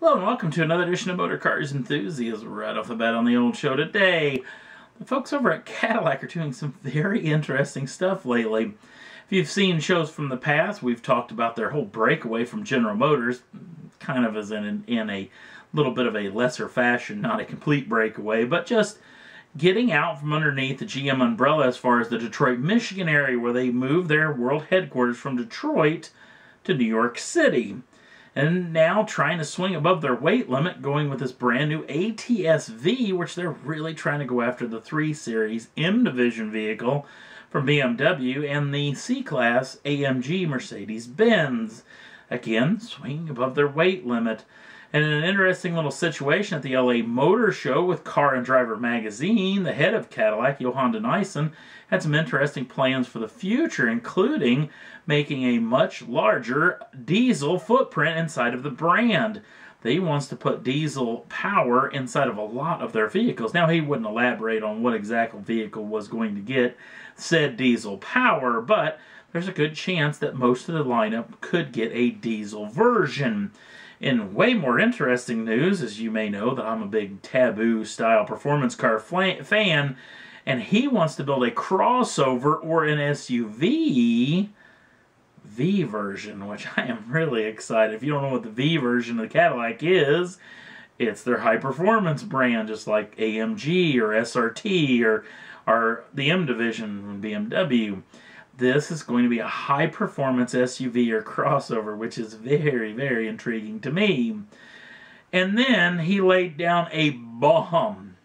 Hello and welcome to another edition of Motor Cars Enthusiasts. Right off the bat on the old show today, the folks over at Cadillac are doing some very interesting stuff lately. If you've seen shows from the past, we've talked about their whole breakaway from General Motors, kind of as in a little bit of a lesser fashion, not a complete breakaway, but just getting out from underneath the GM umbrella as far as the Detroit, Michigan area, where they moved their world headquarters from Detroit to New York City. And now trying to swing above their weight limit, going with this brand new ATS-V, which they're really trying to go after the 3 Series M Division vehicle from BMW and the C-Class AMG Mercedes-Benz. Again, swinging above their weight limit. And in an interesting little situation at the LA Motor Show with Car and Driver magazine, the head of Cadillac, Johan de Nysschen, had some interesting plans for the future, including making a much larger diesel footprint inside of the brand. He wants to put diesel power inside of a lot of their vehicles. Now, he wouldn't elaborate on what exact vehicle was going to get said diesel power, but there's a good chance that most of the lineup could get a diesel version. In way more interesting news, as you may know, that I'm a big Taboo-style performance car fan, and he wants to build a crossover or an SUV V version, which I am really excited. If you don't know what the V version of the Cadillac is, it's their high-performance brand, just like AMG or SRT or the M division from BMW. This is going to be a high-performance SUV or crossover, which is very, very intriguing to me. And then he laid down a bomb.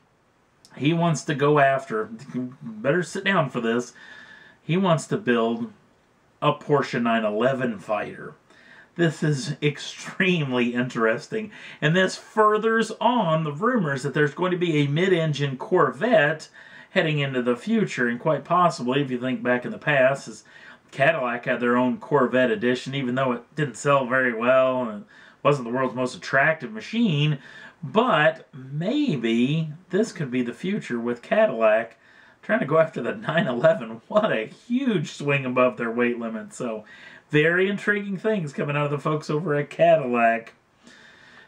He wants to go after, better sit down for this, he wants to build a Porsche 911 fighter. This is extremely interesting, and this furthers on the rumors that there's going to be a mid-engine Corvette heading into the future, and quite possibly, if you think back in the past, as Cadillac had their own Corvette edition, even though it didn't sell very well and it wasn't the world's most attractive machine, but maybe this could be the future with Cadillac trying to go after the 911. What a huge swing above their weight limit. So, very intriguing things coming out of the folks over at Cadillac.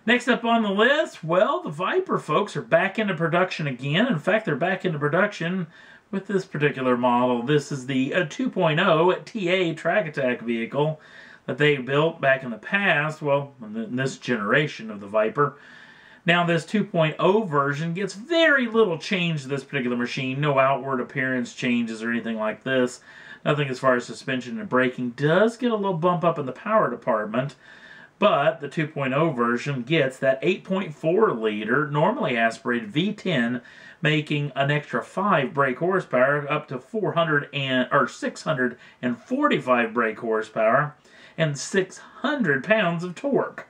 Next up on the list, well, the Viper folks are back into production again. In fact, they're back into production with this particular model. This is the 2.0 TA Track Attack vehicle that they built back in the past, well, in this generation of the Viper. Now, this 2.0 version gets very little change to this particular machine. No outward appearance changes or anything like this. Nothing as far as suspension and braking. Does get a little bump up in the power department. But the 2.0 version gets that 8.4 liter normally aspirated V10, making an extra 5 brake horsepower up to 645 brake horsepower and 600 pounds of torque.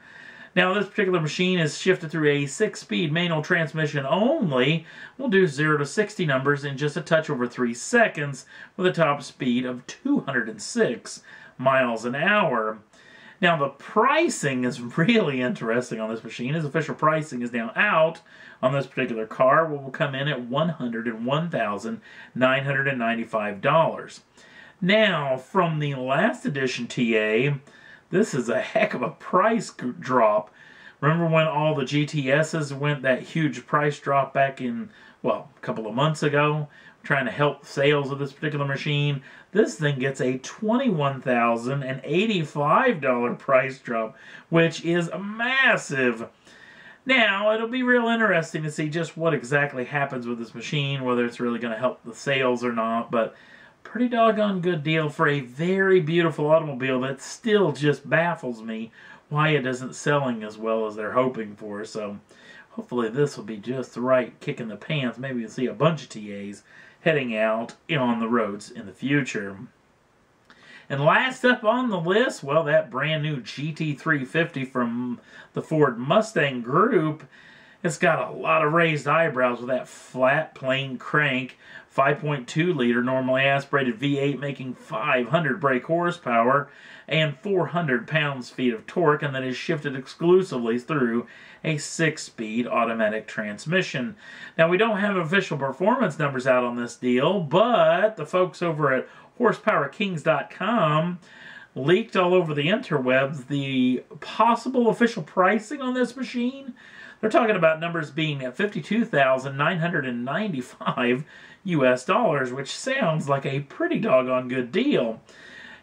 Now, this particular machine is shifted through a 6-speed manual transmission only. We'll do 0 to 60 numbers in just a touch over 3 seconds with a top speed of 206 miles an hour. Now, the pricing is really interesting on this machine. His official pricing is now out on this particular car, will come in at $101,995. Now, from the last edition TA, this is a heck of a price drop. Remember when all the GTSs went that huge price drop back in, well, a couple of months ago? Trying to help sales of this particular machine. This thing gets a $21,085 price drop, which is massive. Now, it'll be real interesting to see just what exactly happens with this machine, whether it's really going to help the sales or not, but pretty doggone good deal for a very beautiful automobile that still just baffles me why it isn't selling as well as they're hoping for. So, hopefully this will be just the right kick in the pants. Maybe you'll see a bunch of TAs heading out on the roads in the future. And last up on the list, well, that brand new GT350 from the Ford Mustang group. It's got a lot of raised eyebrows with that flat, plain crank, 5.2 liter normally aspirated V8 making 500 brake horsepower and 400 pounds-feet of torque, and that is shifted exclusively through a 6-speed automatic transmission. Now, we don't have official performance numbers out on this deal, but the folks over at HorsepowerKings.com leaked all over the interwebs the possible official pricing on this machine. They're talking about numbers being at $52,995 US, which sounds like a pretty doggone good deal.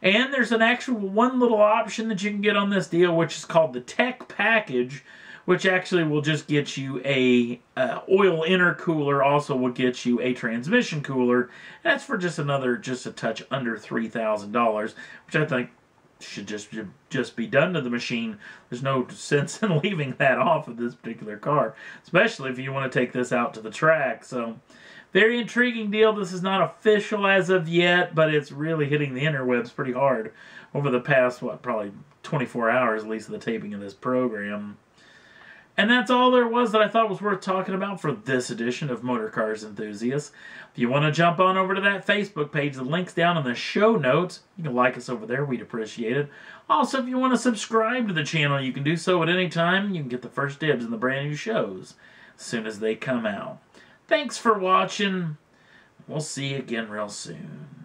And there's an actual one little option that you can get on this deal, which is called the Tech Package, which actually will just get you a oil intercooler, also will get you a transmission cooler. And that's for just a touch under $3,000, which I think should just be done to the machine. There's no sense in leaving that off of this particular car, especially if you want to take this out to the track. So, very intriguing deal. This is not official as of yet, but it's really hitting the interwebs pretty hard over the past, probably 24 hours, at least, of the taping of this program. And that's all there was that I thought was worth talking about for this edition of Motor Cars Enthusiasts. If you want to jump on over to that Facebook page, the link's down in the show notes. You can like us over there. We'd appreciate it. Also, if you want to subscribe to the channel, you can do so at any time. You can get the first dibs in the brand new shows as soon as they come out. Thanks for watching. We'll see you again real soon.